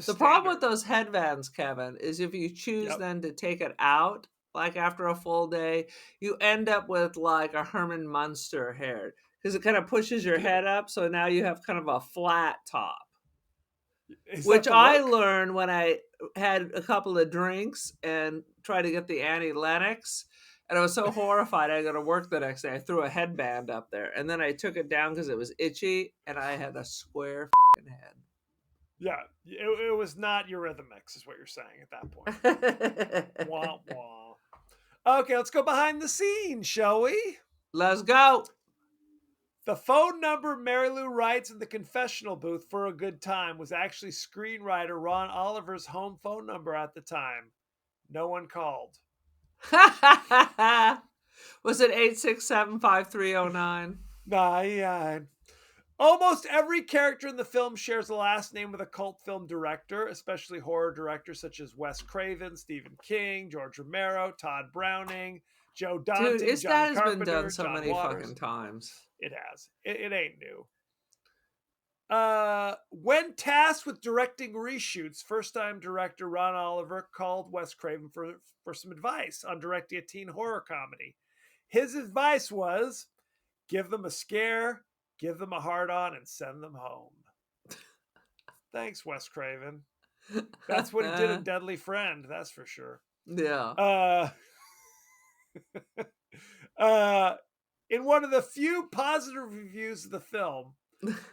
the problem with those headbands, Kevin, is if you choose then to take it out, like after a full day, you end up with like a Herman Munster hair because it kind of pushes your head up. So now you have kind of a flat top, which I learned when I had a couple of drinks and tried to get the Annie Lennox. And I was so horrified. I got to work the next day. I threw a headband up there, and then I took it down because it was itchy, and I had a square head. Yeah, it was not Eurythmics, is what you're saying at that point. Wah, wah. Okay, let's go behind the scenes, shall we? Let's go. The phone number Mary Lou writes in the confessional booth for a good time was actually screenwriter Ron Oliver's home phone number at the time. No one called. Was it 867-5309? 99. Almost every character in the film shares a last name with a cult film director, especially horror directors such as Wes Craven, Stephen King, George Romero, Todd Browning, Joe Dante, Dude, John Carpenter, been done so John many Waters. fucking times. It has. It ain't new. When tasked with directing reshoots, first-time director Ron Oliver called Wes Craven for some advice on directing a teen horror comedy. His advice was, give them a scare, give them a hard-on, and send them home. Thanks, Wes Craven. That's what he did in Deadly Friend, that's for sure. Yeah. In one of the few positive reviews of the film,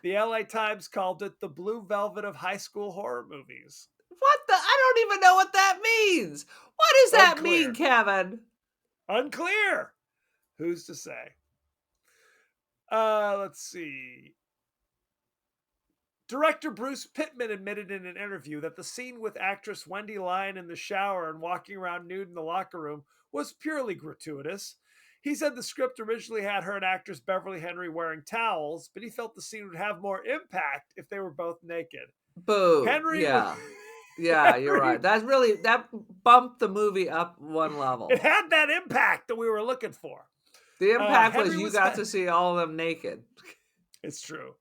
the LA Times called it the blue velvet of high school horror movies. What the? I don't even know what that means. What does that mean, Kevin? Unclear. Who's to say? Let's see. Director Bruce Pittman admitted in an interview that the scene with actress Wendy Lyon in the shower and walking around nude in the locker room was purely gratuitous. He said the script originally had her and actress Beverly Henry wearing towels, but he felt the scene would have more impact if they were both naked. Boo. Henry, yeah. Yeah, you're right. That bumped the movie up one level. It had that impact that we were looking for. The impact was you got to see all of them naked. It's true.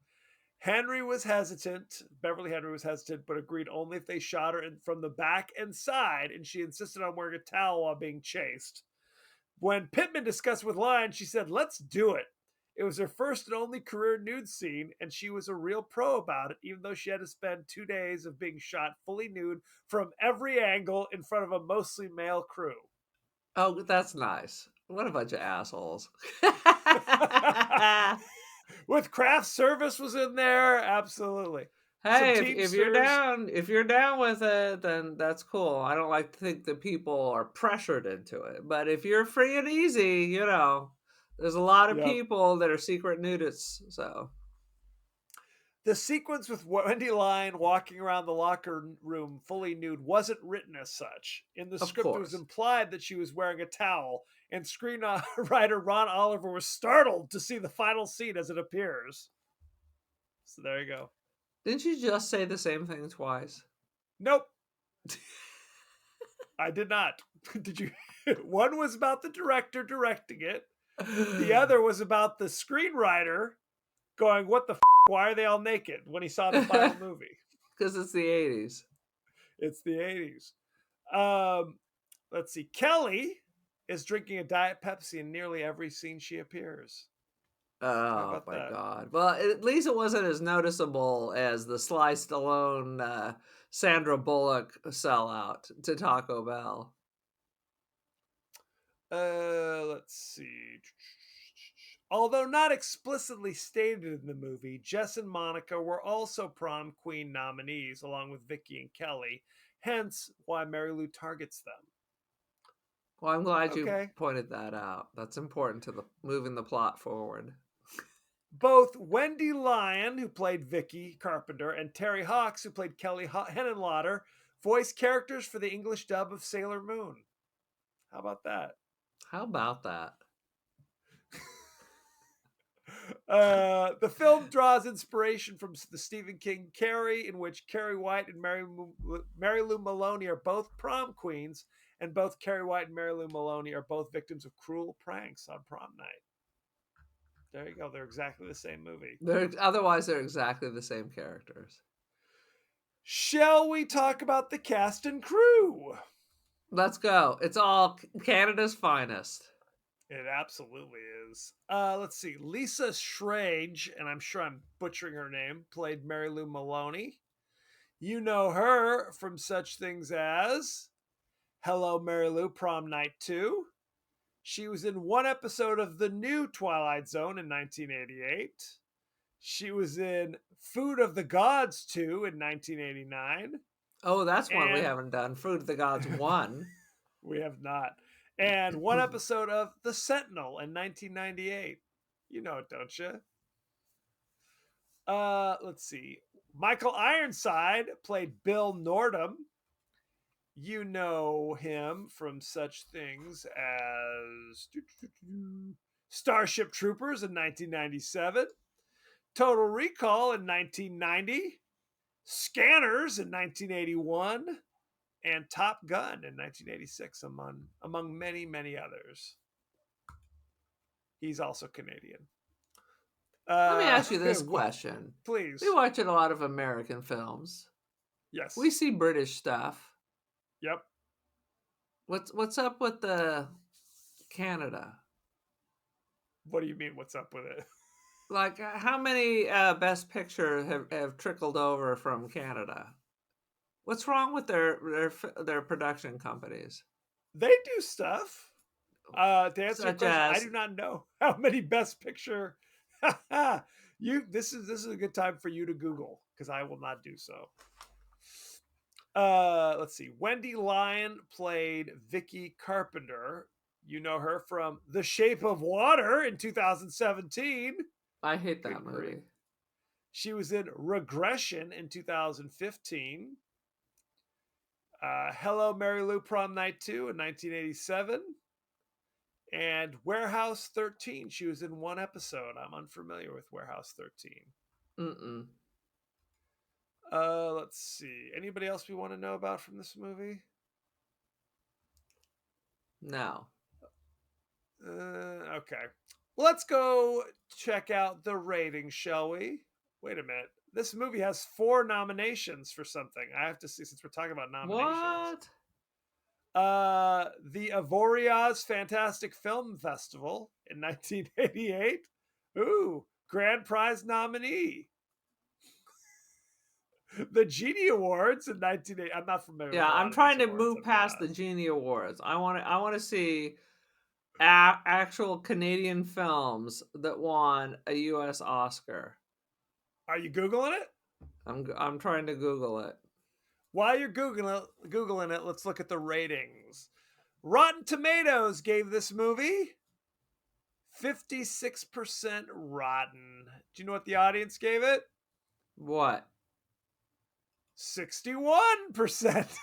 Henry was hesitant. Beverly Henry was hesitant, but agreed only if they shot her from the back and side, and she insisted on wearing a towel while being chased. When Pittman discussed with Lyon, she said, let's do it. It was her first and only career nude scene, and she was a real pro about it, even though she had to spend 2 days of being shot fully nude from every angle in front of a mostly male crew. Oh, that's nice. What a bunch of assholes. With craft service was in there, absolutely. Some Hey, if you're Teamsters. down with it, then that's cool. I don't like to think that people are pressured into it. But if you're free and easy, there's a lot of Yep. people that are secret nudists. So The sequence with Wendy Lyon walking around the locker room fully nude wasn't written as such. In the of script, it was course. implied that she was wearing a towel, and screenwriter Ron Oliver was startled to see the final scene as it appears. So there you go. Didn't you just say the same thing twice? Nope. I did not. Did you? One was about the director directing it. The other was about the screenwriter going, "What the f***? Why are they all naked?" when he saw the final movie. Because it's the 80s. It's the 80s. Let's see. Kelly is drinking a Diet Pepsi in nearly every scene she appears. Oh my God. Well, at least it wasn't as noticeable as the Sly Stallone, Sandra Bullock sellout to Taco Bell. Let's see. Although not explicitly stated in the movie, Jess and Monica were also prom queen nominees along with Vicky and Kelly, hence why Mary Lou targets them. Well, I'm glad you pointed that out. That's important to moving the plot forward. Both Wendy Lyon, who played Vicky Carpenter, and Terry Hawks, who played Kelly Henenlotter, voiced characters for the English dub of Sailor Moon. How about that? How about that? The film draws inspiration from the Stephen King Carrie, in which Carrie White and Mary Lou Maloney are both prom queens, and both Carrie White and Mary Lou Maloney are both victims of cruel pranks on prom night. There you go. They're exactly the same movie. Otherwise, they're exactly the same characters. Shall we talk about the cast and crew? Let's go. It's all Canada's finest. It absolutely is. Let's see. Lisa Schrage, and I'm sure I'm butchering her name, played Mary Lou Maloney. You know her from such things as Hello, Mary Lou, Prom Night II. She was in one episode of the new Twilight Zone in 1988. She was in Food of the Gods 2 in 1989. Oh, that's one we haven't done. Food of the Gods 1. We have not. And one episode of The Sentinel in 1998. You know it, don't you? Let's see. Michael Ironside played Bill Nordham. You know him from such things as Starship Troopers in 1997, Total Recall in 1990, Scanners in 1981, and Top Gun in 1986, among many, many others. He's also Canadian. Let me ask you this question. Please. We watch a lot of American films. Yes. We see British stuff. Yep. What's up with the Canada? What do you mean, what's up with it? Like, how many Best Picture have trickled over from Canada? What's wrong with their production companies? They do stuff. To answer your question, I do not know how many Best Picture. This is a good time for you to Google, because I will not do so. Let's see. Wendy Lyon played Vicky Carpenter. You know her from The Shape of Water in 2017. I hate that movie. She was in Regression in 2015. Hello, Mary Lou, Prom Night II in 1987. And Warehouse 13. She was in one episode. I'm unfamiliar with Warehouse 13. Let's see. Anybody else we want to know about from this movie? No. Okay. Let's go check out the rating, shall we? Wait a minute. This movie has 4 nominations for something. I have to see, since we're talking about nominations. What? The Avoriaz Fantastic Film Festival in 1988. Ooh, grand prize nominee. The Genie Awards in 1980. I'm not familiar with Yeah, a lot I'm of these trying to awards. move past the Genie Awards. I want to see actual Canadian films that won a U.S. Oscar. Are you Googling it? I'm trying to Google it. While you're Googling it, let's look at the ratings. Rotten Tomatoes gave this movie 56% rotten. Do you know what the audience gave it? What? 61%.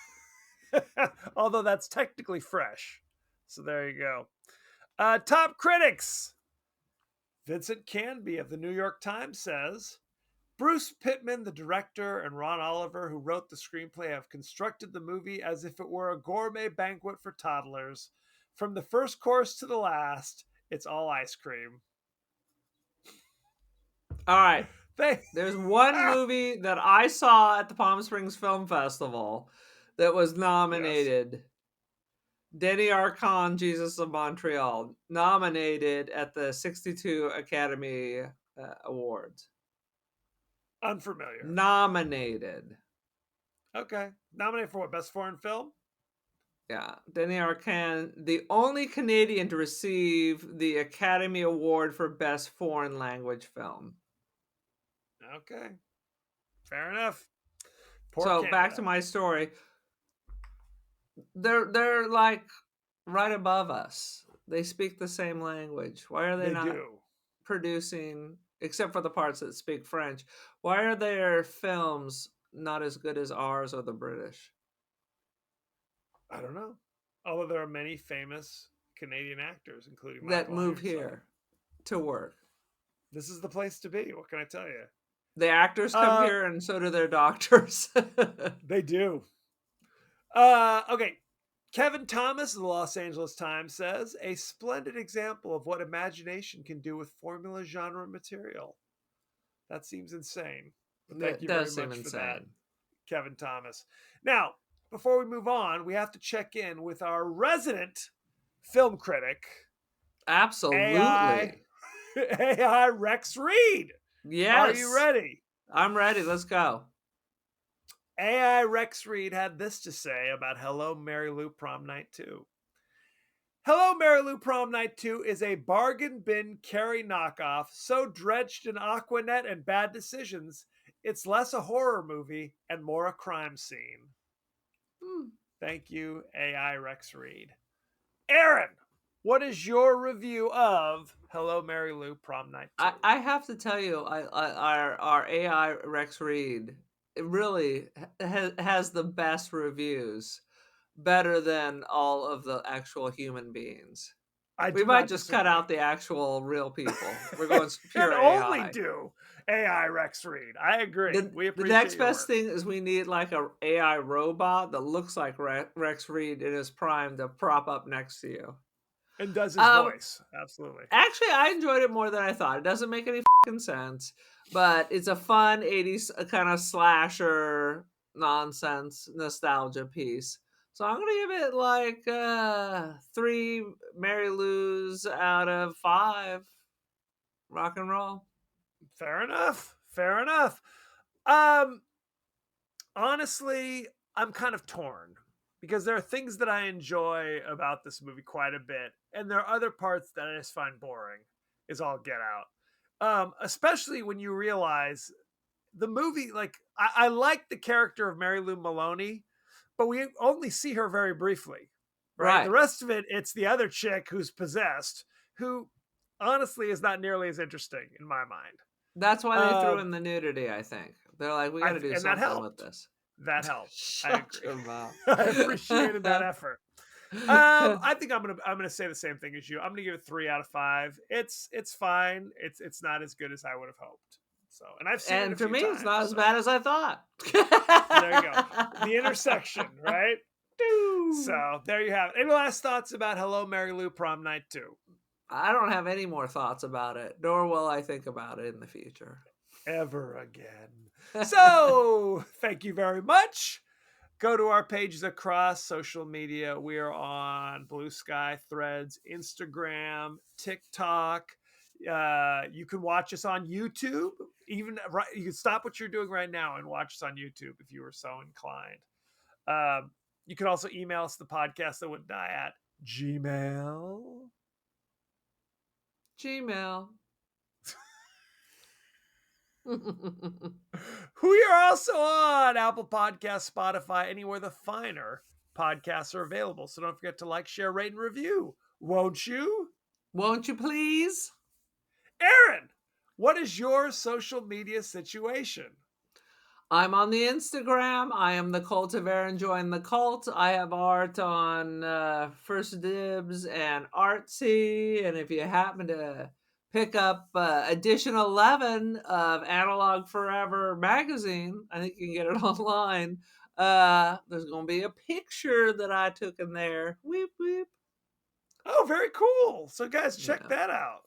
Although that's technically fresh. So there you go. Top critics. Vincent Canby of the New York Times says, Bruce Pittman, the director, and Ron Oliver, who wrote the screenplay, have constructed the movie as if it were a gourmet banquet for toddlers. From the first course to the last, it's all ice cream. All right. There's one movie that I saw at the Palm Springs Film Festival that was nominated. Yes. Denny Arcon, Jesus of Montreal, nominated at the 62 Academy Awards. Unfamiliar. Nominated. Okay. Nominated for what? Best foreign film? Yeah. Denny Arcand, the only Canadian to receive the Academy Award for Best Foreign Language Film. Okay. Fair enough. Poor Canada. Back to my story. They're like right above us. They speak the same language. Why are they not producing, except for the parts that speak French, why are their films not as good as ours or the British? I don't know. Although there are many famous Canadian actors, including that move here to work. This is the place to be. What can I tell you? The actors come here, and so do their doctors. They do. Okay. Kevin Thomas of the Los Angeles Times says, a splendid example of what imagination can do with formula genre material. That seems insane. But thank you very much for that, Kevin Thomas. Now, before we move on, we have to check in with our resident film critic. Absolutely. AI Rex Reed. Yes. Are you ready? I'm ready. Let's go. AI Rex Reed had this to say about Hello, Mary Lou Prom Night 2. Hello, Mary Lou Prom Night 2 is a bargain bin Carrie knockoff so drenched in Aquanet and bad decisions, it's less a horror movie and more a crime scene. Thank you, AI Rex Reed. Aaron, what is your review of Hello, Mary Lou Prom Night 2? I have to tell you, our AI Rex Reed, it really has the best reviews, better than all of the actual human beings. We might just cut out the actual real people. We're going pure AI. And only do AI Rex Reed. I agree. We appreciate the next best thing is we need like a AI robot that looks like Rex Reed in his prime to prop up next to you. And does his voice. Absolutely. Actually, I enjoyed it more than I thought. It doesn't make any fucking sense, but it's a fun 80s kind of slasher nonsense nostalgia piece. So I'm going to give it like 3 Mary Lou's out of 5. Rock and roll. Fair enough. Fair enough. Honestly, I'm kind of torn because there are things that I enjoy about this movie quite a bit, and there are other parts that I just find boring, is all get out. Especially when you realize the movie, like, I like the character of Mary Lou Maloney, but we only see her very briefly, right? The rest of it, it's the other chick who's possessed, who honestly is not nearly as interesting in my mind. That's why they threw in the nudity, I think. They're like, we got to do something with this. That helped. Shut your mouth. I appreciated that effort. I think I'm gonna say the same thing as you. I'm gonna give it 3 out of 5. It's fine. It's not as good as I would have hoped. So, and I've seen it a few for me, times, it's not as bad as I thought. There you go. The intersection, right? So there you have it. Any last thoughts about Hello, Mary Lou Prom Night 2? I don't have any more thoughts about it, nor will I think about it in the future. Ever again. So, thank you very much. Go to our pages across social media. We are on Blue Sky, Threads, Instagram, TikTok. You can watch us on YouTube. Even right, you can stop what you're doing right now and watch us on YouTube if you were so inclined. You can also email us the podcast that would die at Gmail. Gmail. We are also on Apple Podcasts, Spotify, anywhere the finer podcasts are available. So don't forget to like, share, rate, and review. Won't you? Won't you please? Aaron, what is your social media situation? I'm on the Instagram. I am the Cult of Aaron. Join the cult. I have art on First Dibs and Artsy. And if you happen to pick up edition 11 of Analog Forever magazine, I think you can get it online. There's going to be a picture that I took in there. Weep, weep. Oh, very cool. So guys, check that out.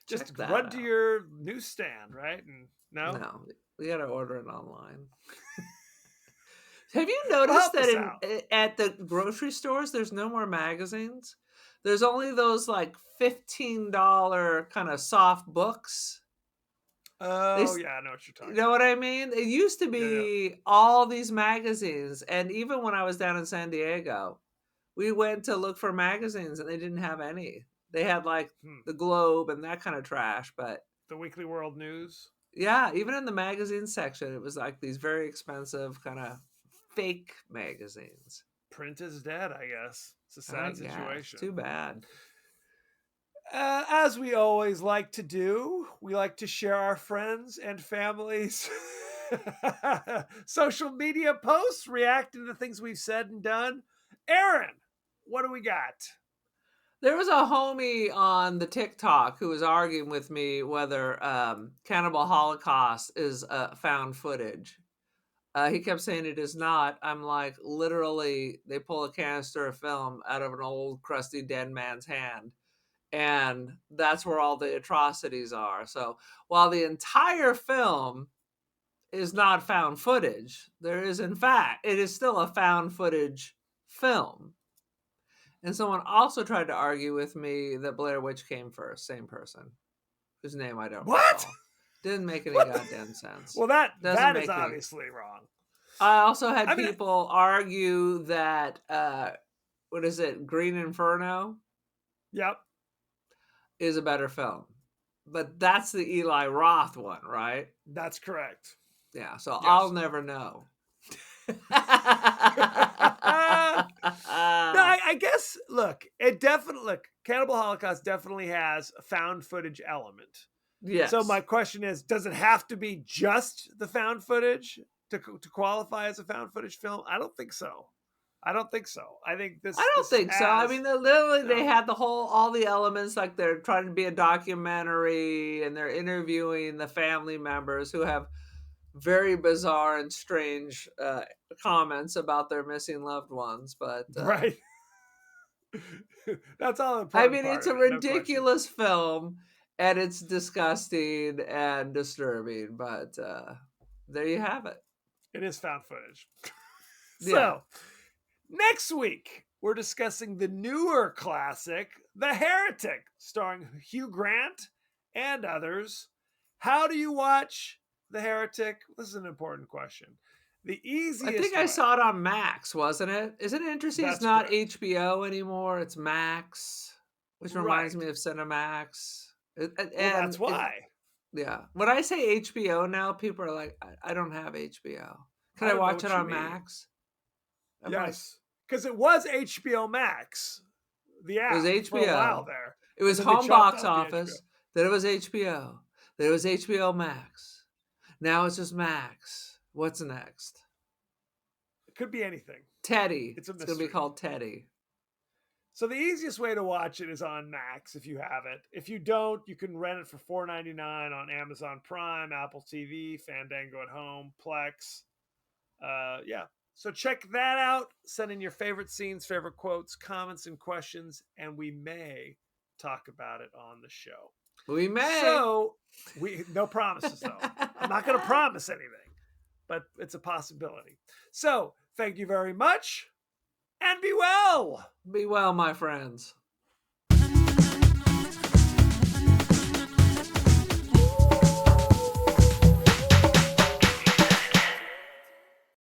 Just that run out. to your newsstand, right? And No, we got to order it online. Have you noticed that at the grocery stores, there's no more magazines? There's only those like $15 kind of soft books. Oh, yeah, I know what you're talking about. You know what I mean? It used to be all these magazines. And even when I was down in San Diego, we went to look for magazines and they didn't have any. They had like the Globe and that kind of trash, but the Weekly World News. Yeah, even in the magazine section, it was like these very expensive kind of fake magazines. Print is dead, I guess. It's a sad situation. Too bad. As we always like to do, we like to share our friends and families' social media posts, reacting to things we've said and done. Aaron, what do we got? There was a homie on the TikTok who was arguing with me whether Cannibal Holocaust is found footage. He kept saying it is not. I'm like, literally, they pull a canister of film out of an old, crusty dead man's hand. And that's where all the atrocities are. So while the entire film is not found footage, there is, in fact, it is still a found footage film. And someone also tried to argue with me that Blair Witch came first. Same person, whose name I don't recall. Didn't make any goddamn sense. Well, that is obviously wrong. I also had people argue that what is it, Green Inferno? Yep, is a better film, but that's the Eli Roth one, right? That's correct. Yeah, so yes. I'll never know. No, I guess, look, Cannibal Holocaust definitely has a found footage element. Yes. So my question is, does it have to be just the found footage to qualify as a found footage film? I don't think so. I think so. I mean, literally, they had all the elements, like they're trying to be a documentary and they're interviewing the family members who have very bizarre and strange comments about their missing loved ones, but right. That's all. I mean, it's a ridiculous film, and it's disgusting and disturbing. But there you have it. It is found footage. So next week we're discussing the newer classic, The Heretic, starring Hugh Grant and others. How do you watch The Heretic? This is an important question. The easiest I think I saw it on Max, wasn't it? Isn't it interesting? It's not correct. HBO anymore. It's Max, which reminds me of Cinemax. That's why. When I say HBO now, people are like, I don't have HBO. Can I watch it on Max? Yes, because it was HBO Max. The app. It was HBO. For a while there. It was home box office. Then it was HBO. Then it was HBO Max. Now it's just Max. What's next? It could be anything. Teddy. It's going to be called Teddy. So the easiest way to watch it is on Max if you have it. If you don't, you can rent it for $4.99 on Amazon Prime, Apple TV, Fandango at Home, Plex. So check that out. Send in your favorite scenes, favorite quotes, comments, and questions, and we may talk about it on the show. We may. So no promises though. I'm not going to promise anything, but it's a possibility. So thank you very much, and be well. Be well, my friends.